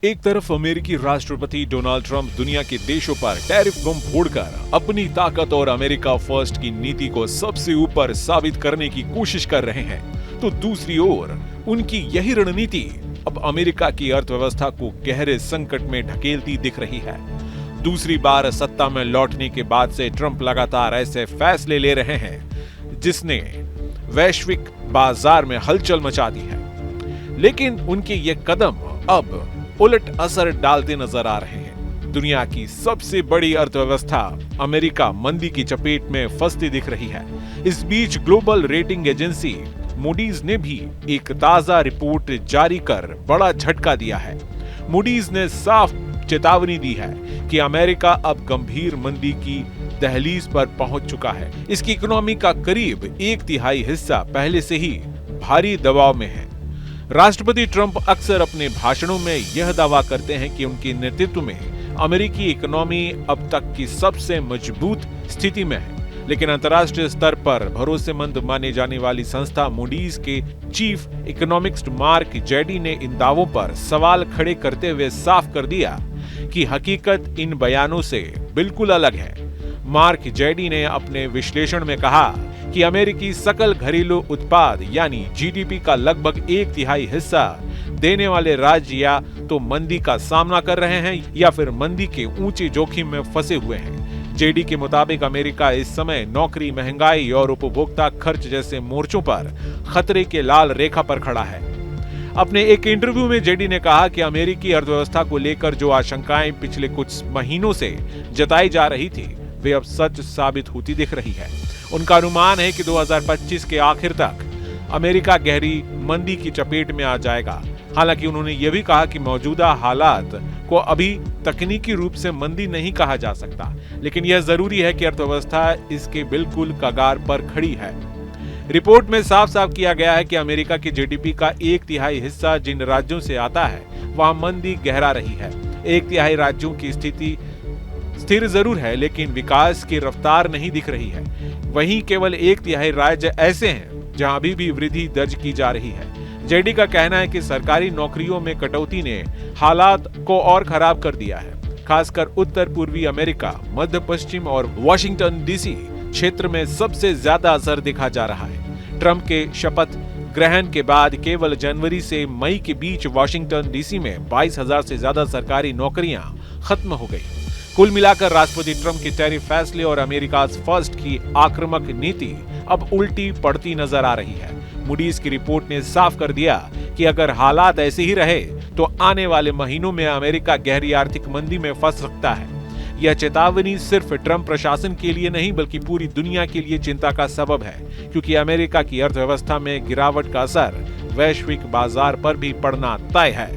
एक तरफ अमेरिकी राष्ट्रपति डोनाल्ड ट्रंप दुनिया के देशों पर टैरिफ बम फोड़कर अपनी ताकत और अमेरिका फर्स्ट की नीति को सबसे ऊपर साबित करने की कोशिश कर रहे हैं, तो दूसरी ओर उनकी यही रणनीति अब अमेरिका की अर्थव्यवस्था को गहरे संकट में ढकेलती दिख रही है। दूसरी बार सत्ता में लौटने के बाद से ट्रंप लगातार ऐसे फैसले ले रहे हैं जिसने वैश्विक बाजार में हलचल मचा दी है, लेकिन उनके ये कदम अब उलट असर डालते नजर आ रहे हैं। दुनिया की सबसे बड़ी अर्थव्यवस्था अमेरिका मंदी की चपेट में फंसती दिख रही है। इस बीच ग्लोबल रेटिंग एजेंसी मूडीज ने भी एक ताजा रिपोर्ट जारी कर बड़ा झटका दिया है। मूडीज ने साफ चेतावनी दी है कि अमेरिका अब गंभीर मंदी की दहलीज पर पहुंच चुका है। इसकी इकोनॉमी का करीब 1/3 हिस्सा पहले से ही भारी दबाव में है। राष्ट्रपति ट्रंप अक्सर अपने भाषणों में यह दावा करते हैं कि उनके नेतृत्व में अमेरिकी इकोनॉमी अब तक की सबसे मजबूत स्थिति में है, लेकिन अंतर्राष्ट्रीय स्तर पर भरोसेमंद माने जाने वाली संस्था मूडीज के चीफ इकोनॉमिस्ट मार्क जेडी ने इन दावों पर सवाल खड़े करते हुए साफ कर दिया कि हकीकत इन बयानों से बिल्कुल अलग है। मार्क जेडी ने अपने विश्लेषण में कहा कि अमेरिकी सकल घरेलू उत्पाद यानी जीडीपी का लगभग 1/3 हिस्सा देने वाले राज्य या तो मंदी का सामना कर रहे हैं या फिर मंदी के ऊंचे जोखिम में फंसे हुए हैं। जेडी के मुताबिक अमेरिका इस समय नौकरी, महंगाई और उपभोक्ता खर्च जैसे मोर्चों पर खतरे के लाल रेखा पर खड़ा है। अपने एक इंटरव्यू में जेडी ने कहा कि अमेरिकी अर्थव्यवस्था को लेकर जो आशंकाएं पिछले कुछ महीनों से जताई जा रही थी, वे अब सच साबित होती दिख रही है। उनका अनुमान है कि 2025 के आखिर तक अमेरिका गहरी मंदी की चपेट में आ जाएगा। हालांकि उन्होंने यह भी कहा कि मौजूदा हालात को अभी तकनीकी रूप से मंदी नहीं कहा जा सकता, लेकिन यह जरूरी है कि अर्थव्यवस्था इसके बिल्कुल कगार पर खड़ी है। रिपोर्ट में साफ साफ किया गया है कि अमेरिका की जीडीपी का 1/3 हिस्सा जिन राज्यों से आता है वहां मंदी गहरा रही है। 1/3 राज्यों की स्थिति स्थिर जरूर है, लेकिन विकास की रफ्तार नहीं दिख रही है। वहीं केवल 1/3 राज्य ऐसे हैं जहां अभी भी वृद्धि दर्ज की जा रही है। जेडी का कहना है कि सरकारी नौकरियों में कटौती ने हालात को और खराब कर दिया है। खासकर उत्तर पूर्वी अमेरिका, मध्य पश्चिम और वॉशिंगटन डीसी क्षेत्र में सबसे ज्यादा असर दिखा जा रहा है। ट्रंप के शपथ ग्रहण के बाद केवल जनवरी से मई के बीच वॉशिंगटन डीसी में 22,000 से ज्यादा सरकारी नौकरियां खत्म हो गई। कुल मिलाकर राष्ट्रपति ट्रंप के टैरिफ फैसले और अमेरिका फर्स्ट की आक्रामक नीति अब उल्टी पड़ती नजर आ रही है। मूडीज की रिपोर्ट ने साफ कर दिया कि अगर हालात ऐसे ही रहे तो आने वाले महीनों में अमेरिका गहरी आर्थिक मंदी में फंस सकता है। यह चेतावनी सिर्फ ट्रंप प्रशासन के लिए नहीं बल्कि पूरी दुनिया के लिए चिंता का सबब है, क्योंकि अमेरिका की अर्थव्यवस्था में गिरावट का असर वैश्विक बाजार पर भी पड़ना तय है।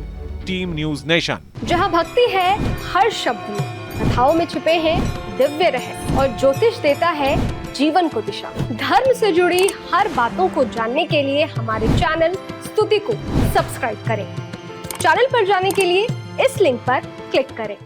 Team news nation. जहां भक्ति है हर शब्द में, कथाओं में छुपे हैं दिव्य रहस्य और ज्योतिष देता है जीवन को दिशा। धर्म से जुड़ी हर बातों को जानने के लिए हमारे चैनल स्तुति को सब्सक्राइब करें। चैनल पर जाने के लिए इस लिंक पर क्लिक करें।